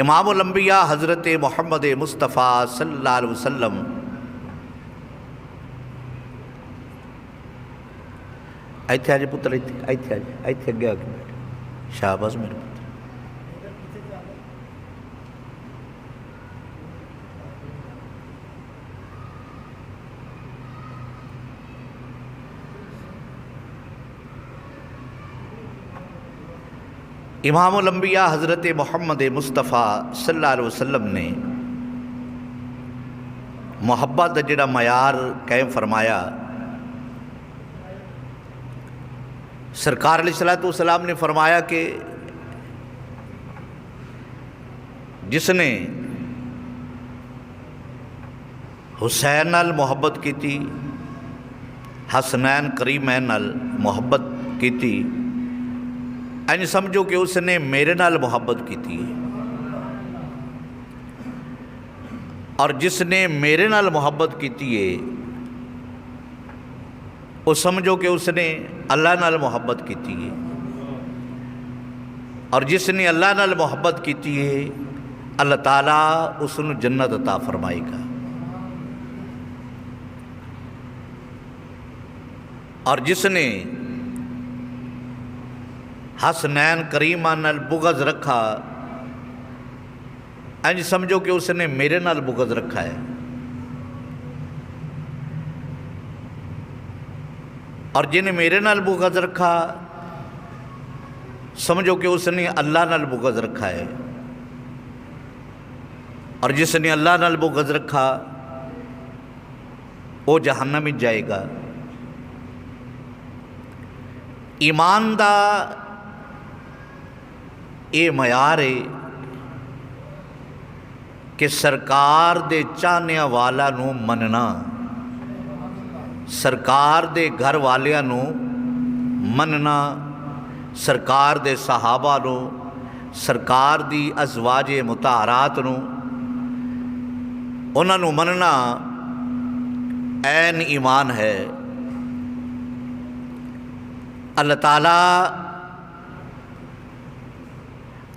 امام الانبیاء حضرت محمد مصطفیٰ صلی اللہ علیہ وسلم ایتھے آجے پتر ایتھے آجے ایتھے اگے آگے بیٹھے شاباز میرے پتر امام الانبیاء حضرت محمد مصطفیٰ صلی اللہ علیہ وسلم نے محبت دا جڑا معیار قائم فرمایا، سرکار علیہ السلام نے فرمایا کہ جس نے حسین نال محبت کی تھی، حسنین کریمین نال محبت کی تھی، این سمجھو کہ اس نے میرے نال محبت کی تھی، اور جس نے میرے نال محبت کی تھی وہ سمجھو کہ اس نے اللہ نال محبت کی تھی، اور جس نے اللہ نال محبت کی تھی اللہ تعالیٰ اس نے جنت عطا فرمائے گا، اور جس نے حسنین کریمہ نال بغض رکھا انج سمجھو کہ اس نے میرے نال بغض رکھا ہے، اور جن میرے نال بغض رکھا سمجھو کہ اس نے اللہ نال بغض رکھا ہے، اور جس نے اللہ نال بغض رکھا وہ جہنم میں جائے گا۔ ایمان دا یہ معیار ہے کہ سرکار دے چاہنے والا نو مننا، سرکار دے گھر والیاں نو مننا، سرکار دے صحابہ نو، سرکار دی ازواج مطہرات نو انہاں نو مننا عین ایمان ہے۔ اللہ تعالیٰ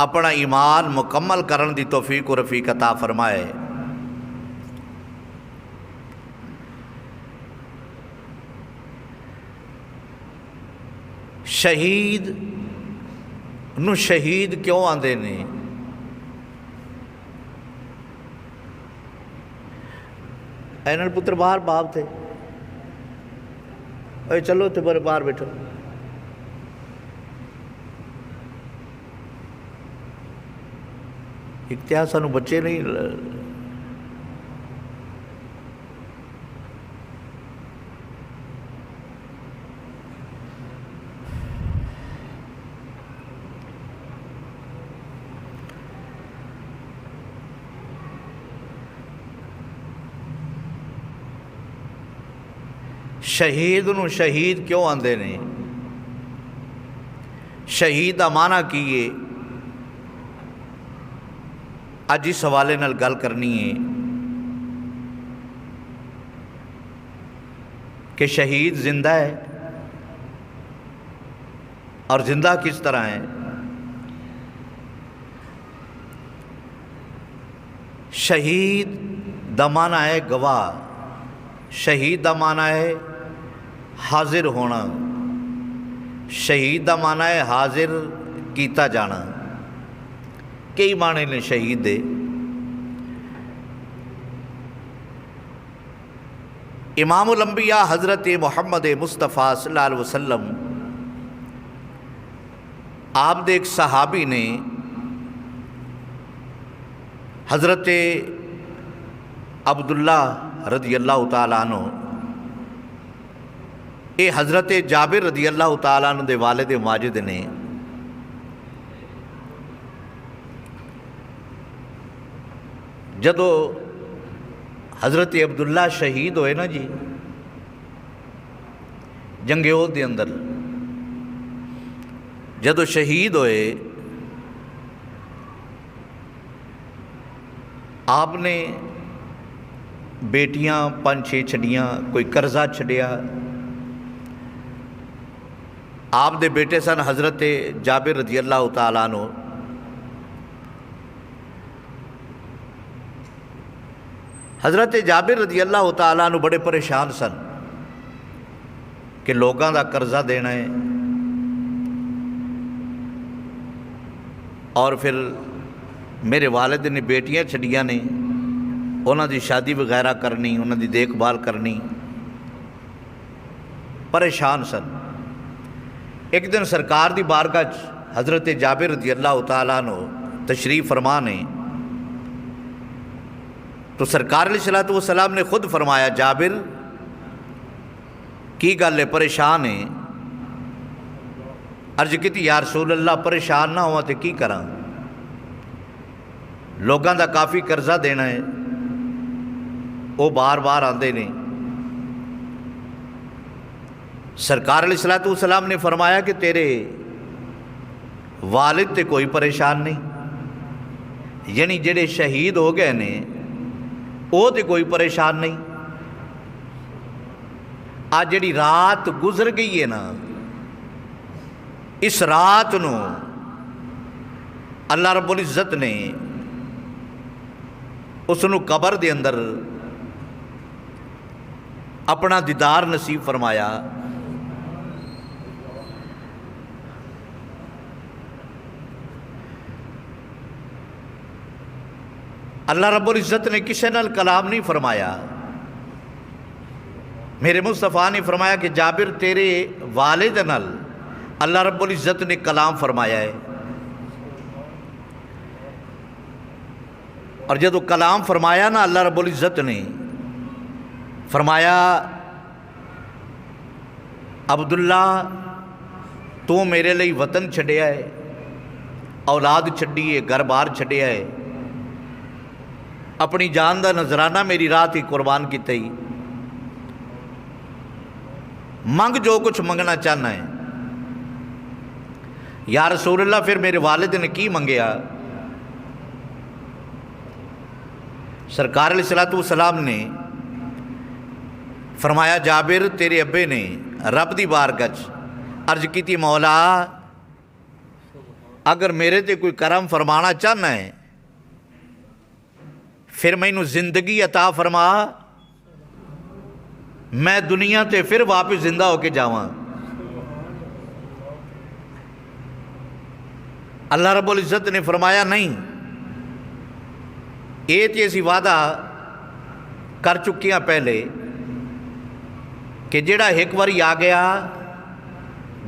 اپنا ایمان مکمل کرن دی توفیق و رفیق عطا فرمائے۔ شہید نو شہید کیوں آندے نے؟ اینن پتر باہر باپ تھے، اے چلو تے بڑے باہر بیٹھو، اختیار سانو بچے نہیں شہید نو شہید کیوں آندے نے؟ شہید دا معنی کیے اج اس حوالے نال گل کرنی ہے کہ شہید زندہ ہے، اور زندہ کس طرح ہے؟ شہید دا معنی ہے گواہ، شہید دا معنی ہے حاضر ہونا، شہید دا معنی ہے حاضر کیتا جانا۔ کئی معنی نے شہید دے۔ امام الانبیاء حضرت محمد مصطفیٰ صلی اللہ علیہ وسلم آپ دے ایک صحابی نے حضرت عبداللہ رضی اللہ تعالیٰ عنہ، اے حضرت جابر رضی اللہ تعالیٰ عنہ دے والد ماجد نے جدو حضرت عبداللہ شہید ہوئے نا جی جنگ احد دے اندر، جدو شہید ہوئے آپ نے بیٹیاں 5-6 چھڑیاں، کوئی قرضہ چھڑیا۔ آپ دے بیٹے سن حضرت جابر رضی اللہ تعالیٰ عنہ، حضرت جابر رضی اللہ تعالیٰ عنہ بڑے پریشان سن کہ لوگوں کا قرضہ دینا ہے اور پھر میرے والد نے بیٹیاں چھڑیاں نے، انہوں دی شادی وغیرہ کرنی، انہوں دی دیکھ بھال کرنی، پریشان سن۔ ایک دن سرکار دی بارگاہ حضرت جابر رضی اللہ تعالیٰ عنہ تشریف فرما نے، تو سرکار علیہ الصلوۃ والسلام نے خود فرمایا، جابر کی گل ہے، پریشان ہے؟ عرض کی تھی، یا رسول اللہ پریشان نہ ہوا تو کی کراں، لوگوں کا کافی قرضہ دینا ہے، وہ بار بار آتے ہیں۔ سرکار علیہ الصلوۃ والسلام نے فرمایا کہ تیرے والد تے کوئی پریشان نہیں، یعنی جڑے شہید ہو گئے نے وہ تے کوئی پریشان نہیں۔ آج جڑی رات گزر گئی ہے نا، اس رات نو اللہ رب العزت نے اس نو قبر دے اندر اپنا دیدار نصیب فرمایا۔ اللہ رب العزت نے کسی نال کلام نہیں فرمایا، میرے مصطفیٰ نے فرمایا کہ جابر تیرے والد نال اللہ رب العزت نے کلام فرمایا ہے، اور جدو کلام فرمایا نا اللہ رب العزت نے فرمایا، عبداللہ تو میرے لئی وطن چھڈیا ہے، اولاد چھڈی ہے، گھر بار چھڈیا ہے، اپنی جان دا نذرانہ میری راہ ہی قربان کیتا ہی، منگ جو کچھ منگنا چاہنا ہے۔ یا رسول اللہ پھر میرے والد نے کی منگیا؟ سرکار علیہ الصلوۃ والسلام نے فرمایا، جابر تیرے ابے نے رب دی بارگاہ عرض کی تھی، مولا اگر میرے تے کوئی کرم فرمانا چاہنا ہے پھر مینوں زندگی عطا فرما، میں دنیا تے پھر واپس زندہ ہو کے جاواں۔ اللہ رب العزت نے فرمایا، نہیں، یہ تے اسی وعدہ کر چکیاں پہلے کہ جڑا ایک واری آ گیا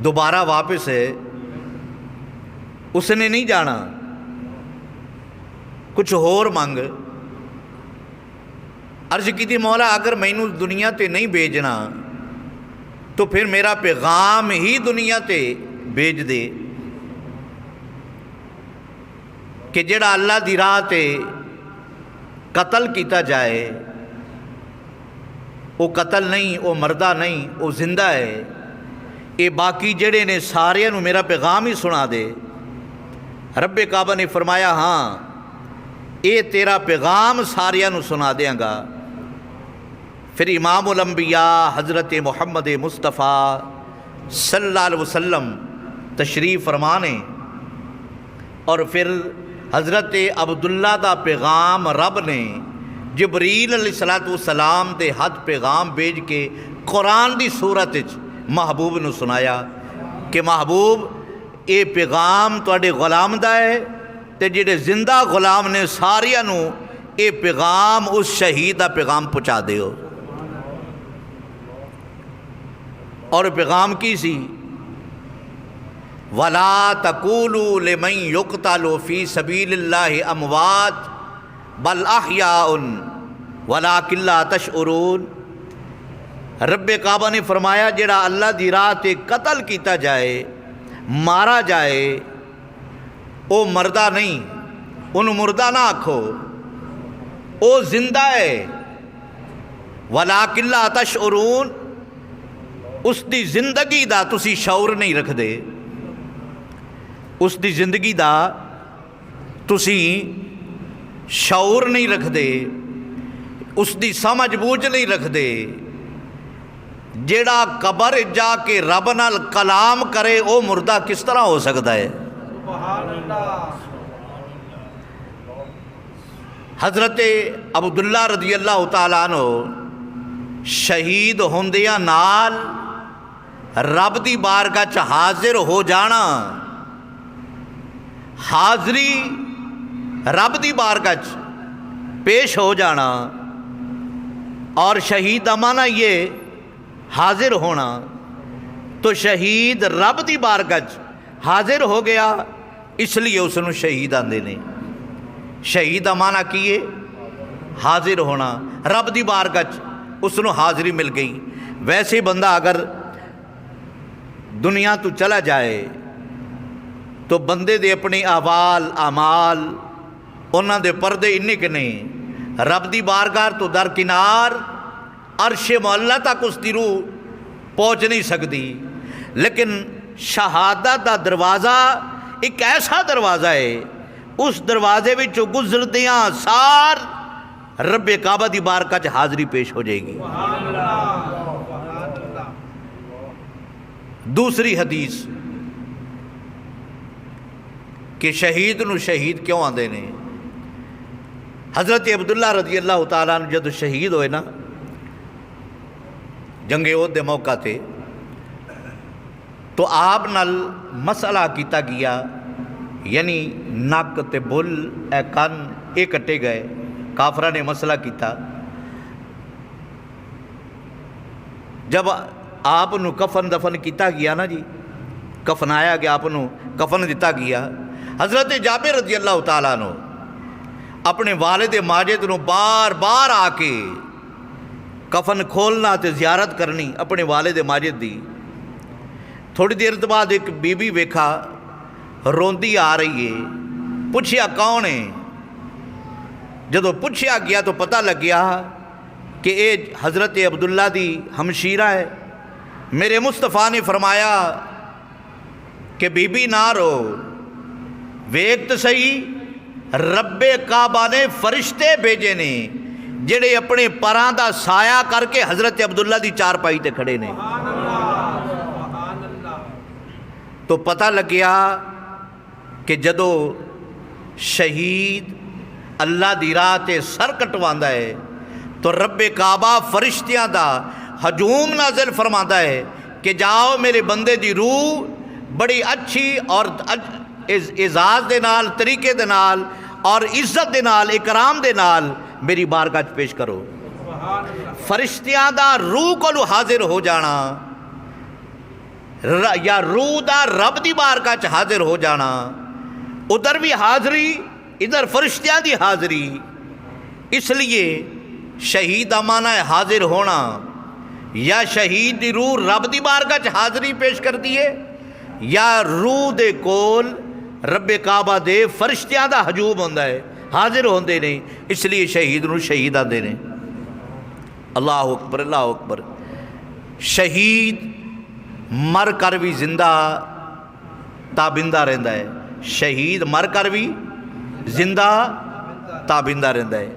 دوبارہ واپس ہے، اس نے نہیں جانا، کچھ اور منگ۔ عرض کی تھی، مولا اگر مینوں دنیا تے نہیں بھیجنا تو پھر میرا پیغام ہی دنیا تے بھیج دے کہ جڑا اللہ دی راہ تے قتل کیتا جائے وہ قتل نہیں، وہ مردہ نہیں، وہ زندہ ہے، یہ باقی جڑے نے سارے نو میرا پیغام ہی سنا دے۔ رب کعبہ نے فرمایا، ہاں یہ تیرا پیغام سارے نو سنا دیاں گا۔ پھر امام الانبیاء حضرت محمد مصطفیٰ صلی اللہ علیہ وسلم تشریف فرمانے، اور پھر حضرت عبداللہ دا پیغام رب نے جبریل علیہ الصلوۃ والسلام دے ہاتھ پیغام بھیج کے قرآن دی صورت محبوب نو سنایا کہ محبوب اے پیغام تواڈے غلام دا ہے، تے جڑے زندہ غلام نے ساریاں نو اے پیغام اس شہید دا پیغام پہنچا دیو۔ اور پیغام کی سی، وَلَا تَقُولُوا لِمَنْ يُقْتَلُ فِي سَبِيلِ اللَّهِ أَمْوَاتٌ بَلْ أَحْيَاءٌ وَلَٰكِن لَا تَشْعُرُونَ۔ رب کعبہ نے فرمایا، جڑا اللہ دی راہ تے قتل کیتا جائے، مارا جائے، وہ مردہ نہیں، انہوں مردہ نہ آکھو، وہ زندہ ہے۔ وَلَٰكِن لَا تَشْعُرُونَ، اس دی زندگی دا تسی شعور نہیں رکھ دے، اس دی زندگی دا تسی شعور نہیں رکھ دے، اس دی سمجھ بوجھ نہیں رکھ دے۔ جیڑا قبر جا کے رب نال کلام کرے او مردہ کس طرح ہو سکتا ہے؟ حضرت عبداللہ رضی اللہ تعالیٰ عنہ شہید ہوندیاں نال رب دی بارگاہ چ حاضر ہو جانا، حاضری رب دی بارگاہ چ پیش ہو جانا، اور شہید کا معنی یہ حاضر ہونا، تو شہید رب دی بارگاہ چ حاضر ہو گیا، اس لیے اس نو شہید آندے نے۔ شہید کا معنی کی ہے حاضر ہونا، رب دی بارگاہ چ اس نو حاضری مل گئی۔ ویسے بندہ اگر دنیا تو چلا جائے تو بندے دے اپنے احوال اعمال انہاں دے پردے اننے کے نہیں، رب دی بارگاہ تو درکنار عرش معلیٰ تک اس دی روح پہنچ نہیں سکتی، لیکن شہادت دا دروازہ ایک ایسا دروازہ ہے، اس دروازے وچوں گزردیاں سار رب کعبہ دی بارگاہ چ حاضری پیش ہو جائے گی۔ دوسری حدیث کہ شہید نو شہید کیوں آندے نے؟ حضرت عبداللہ رضی اللہ تعالیٰ عنہ جب شہید ہوئے نا جنگ احد دے موقع تے، تو آپ نال مسئلہ کیتا گیا، یعنی نک تے بل اے کن اے کٹے گئے، کافرہ نے مسئلہ کیتا۔ جب آپ نو کفن دفن کیتا گیا نا جی، کفنایا گیا، آپ نو کفن دیتا گیا، حضرت جابر رضی اللہ تعالیٰ عنہ اپنے والد ماجد نو بار بار آ کے کفن کھولنا تے زیارت کرنی اپنے والد ماجد دی۔ تھوڑی دیر بعد ایک بی بی ویکھا روندی آ رہی ہے، پوچھیا کون ہے؟ جدو پوچھیا گیا تو پتہ لگ گیا کہ اے حضرت عبداللہ دی ہمشیرہ ہے۔ میرے مصطفیٰ نے فرمایا کہ بی بی نہ رو، ویکھ تے صحیح رب کعبہ نے فرشتے بھیجے نے جڑے اپنے پراں دا سایہ کر کے حضرت عبداللہ دی چارپائی تے کھڑے نے۔ تو پتہ لگ گیا کہ جدو شہید اللہ دی راہ تے سر کٹواندا ہے تو رب کعبہ فرشتیاں دا ہجوم نازل فرماندا ہے کہ جاؤ میرے بندے دی روح بڑی اچھی اور اعزاز دے نال، طریقے دے نال اور عزت دے نال، اکرام دے نال میری بارگاہ چ پیش کرو۔ فرشتیاں دا روح کولو حاضر ہو جانا یا روح دا رب دی بارگاہ چ حاضر ہو جانا، ادھر بھی حاضری ادھر فرشتیاں دی حاضری۔ اس لیے شہید دا معنی ہے حاضر ہونا، یا شہید دی روح رب دی بارگاہ چ حاضری پیش کر دیے، یا روح دے کول رب کعبہ دے فرشتیاں دا ہجوم ہوندا ہے، حاضر ہوندے نے، اس لیے شہید نو شہید آندے نے۔ اللہ اکبر، اللہ اکبر۔ شہید مر کر بھی زندہ تابندہ رہندا ہے، شہید مر کر بھی زندہ تابندہ رہندا ہے۔